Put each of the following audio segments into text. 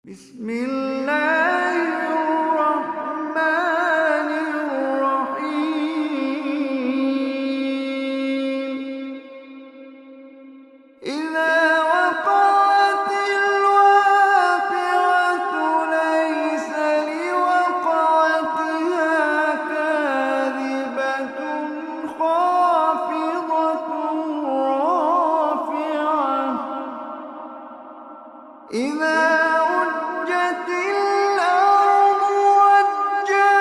بسم الله الرحمن الرحيم إذا وقعت الواقعة ليس لوقعتها كاذبة خافضة رافعة إذا رجت الأرض رجا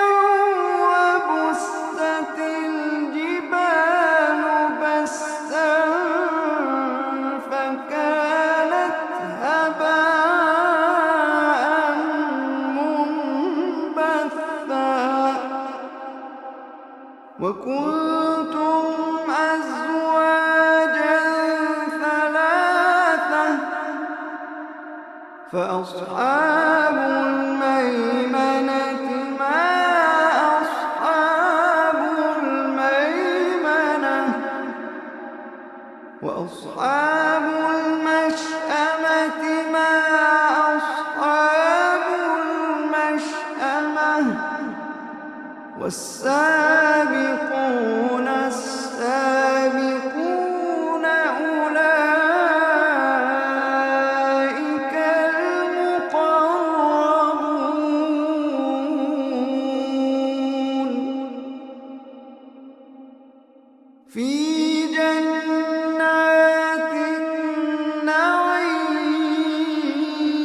وبست الجبال بسا فكانت هباء منبثا وكنتم أزواجا ثلاثة فأصحاب الميمنة ما أصحاب الميمنة وأصحاب المشأمة ما أصحاب المشأمة والسابقون السابقون أولئك المقربون في جنات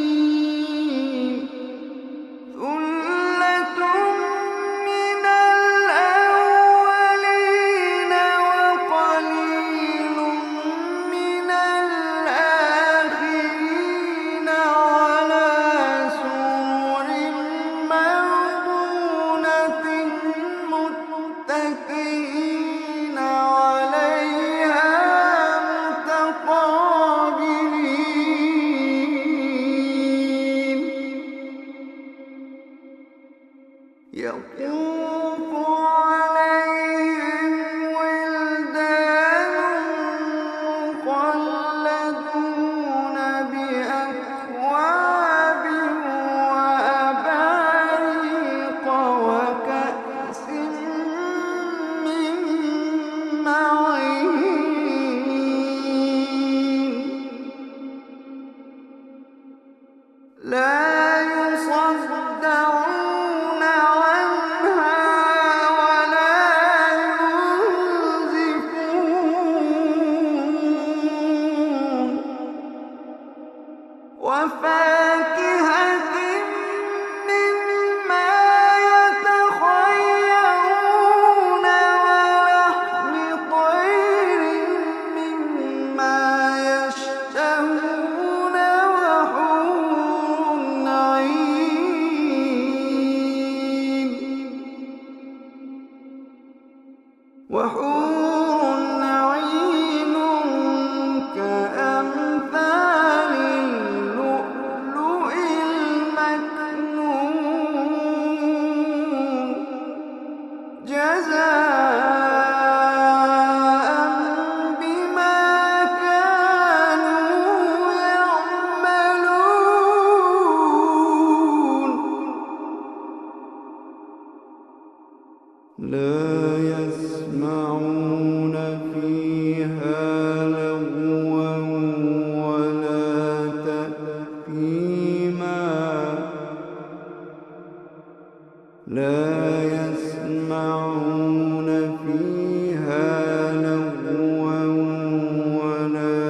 النعيم ثلة من الأولين وقليل من الآخرين على سرر موضونة متكئين عليها متقابلين يطوف عليهم ولدان مخلدون بأكواب وأباريق وكأس من معين لا يصدعون عنها ولا ينزفون وفاكهة مما يتخيرون ولحم طير مما يشتهون وحور عين كأمثال اللؤلؤ المكنون جزاء بما كانوا يعملون لا يسمعون فيها لغوا ولا تأثيما لا يسمعون فيها لغوا ولا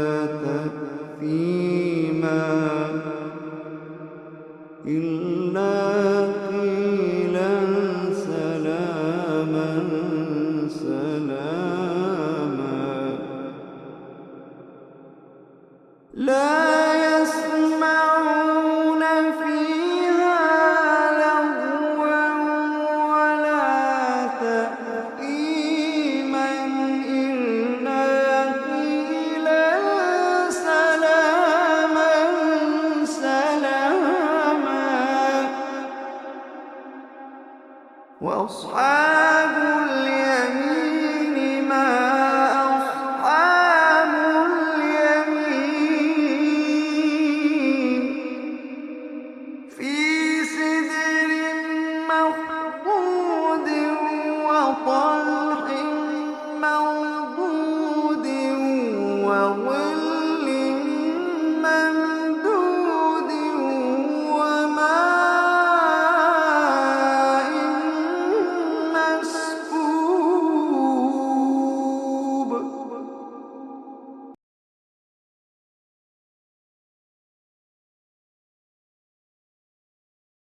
تأثيما إلا قيلا سلاما سلاما لا يسمعون فيها لغوا ولا تأثيما إلا قيلا سلاما سلاما وأصحاب